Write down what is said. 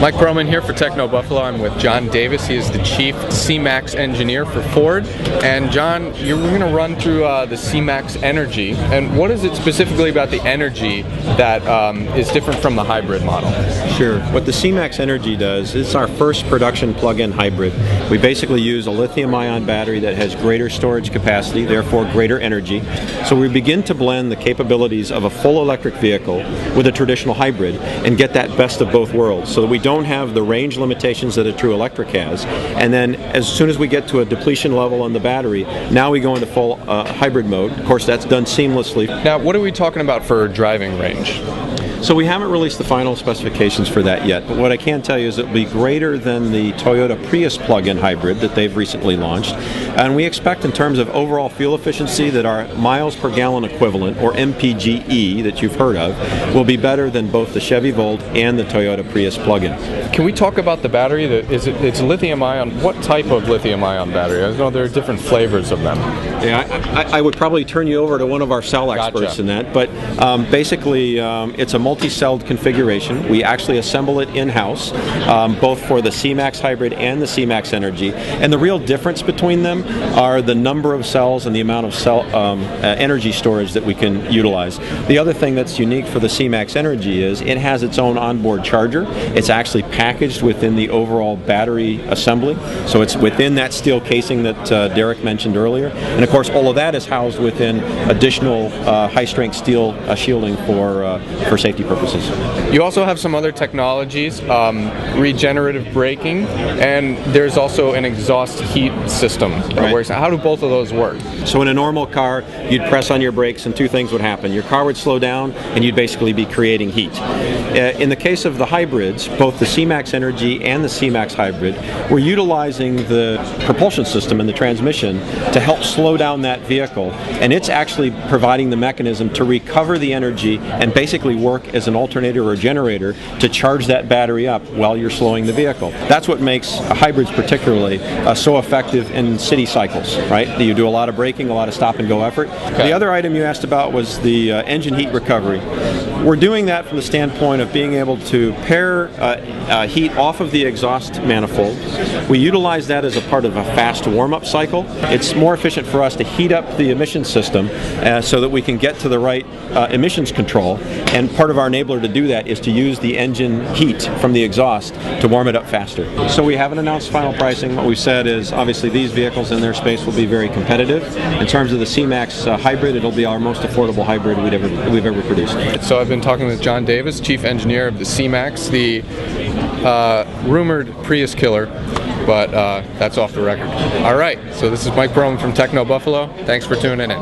Mike Broman here for Techno Buffalo. I'm with John Davis. He is the Chief C-Max Engineer for Ford. And John, we're going to run through the C-Max Energi. And what is it specifically about the Energi that is different from the hybrid model? Sure. What the C-Max Energi does, it's our first production plug-in hybrid. We basically use a lithium-ion battery that has greater storage capacity, therefore greater energy. So we begin to blend the capabilities of a full electric vehicle with a traditional hybrid and get that best of both worlds, so that we don't have the range limitations that a true electric has. And then as soon as we get to a depletion level on the battery, now we go into full hybrid mode. Of course, that's done seamlessly. Now, what are we talking about for driving range? So we haven't released the final specifications for that yet, but what I can tell you is it will be greater than the Toyota Prius plug-in hybrid that they've recently launched. And we expect in terms of overall fuel efficiency that our miles per gallon equivalent, or MPGE, that you've heard of, will be better than both the Chevy Volt and the Toyota Prius plug-in. Can we talk about the battery? It's lithium-ion. What type of lithium-ion battery? I know there are different flavors of them. Yeah, I would probably turn you over to one of our cell experts in that, but basically it's a multi-celled configuration. We actually assemble it in-house, both for the C-Max hybrid and the C-Max Energi. And the real difference between them are the number of cells and the amount of cell energy storage that we can utilize. The other thing that's unique for the C-Max Energi is it has its own onboard charger. It's actually packaged within the overall battery assembly, so it's within that steel casing that Derek mentioned earlier. And of course, all of that is housed within additional high-strength steel shielding for safety purposes. You also have some other technologies, regenerative braking, and there's also an exhaust heat system. Right. How do both of those work? So in a normal car, you'd press on your brakes and two things would happen. Your car would slow down and you'd basically be creating heat. In the case of the hybrids, both the C-Max Energi and the C-Max hybrid, we're utilizing the propulsion system and the transmission to help slow down that vehicle, and it's actually providing the mechanism to recover the energy and basically work as an alternator or generator to charge that battery up while you're slowing the vehicle. That's what makes hybrids particularly so effective in city cycles, right? You do a lot of braking, a lot of stop and go effort. Okay. The other item you asked about was the engine heat recovery. We're doing that from the standpoint of being able to pair heat off of the exhaust manifold. We utilize that as a part of a fast warm-up cycle. It's more efficient for us to heat up the emission system so that we can get to the right emissions control, and part of our enabler to do that is to use the engine heat from the exhaust to warm it up faster. So we haven't announced final pricing. What we've said is obviously these vehicles in their space will be very competitive. In terms of the C-Max hybrid, it'll be our most affordable hybrid we've ever produced. So I've been talking with John Davis, Chief Engineer of the C-Max, the rumored Prius killer, but that's off the record. All right, so this is Mike Broman from Techno Buffalo. Thanks for tuning in.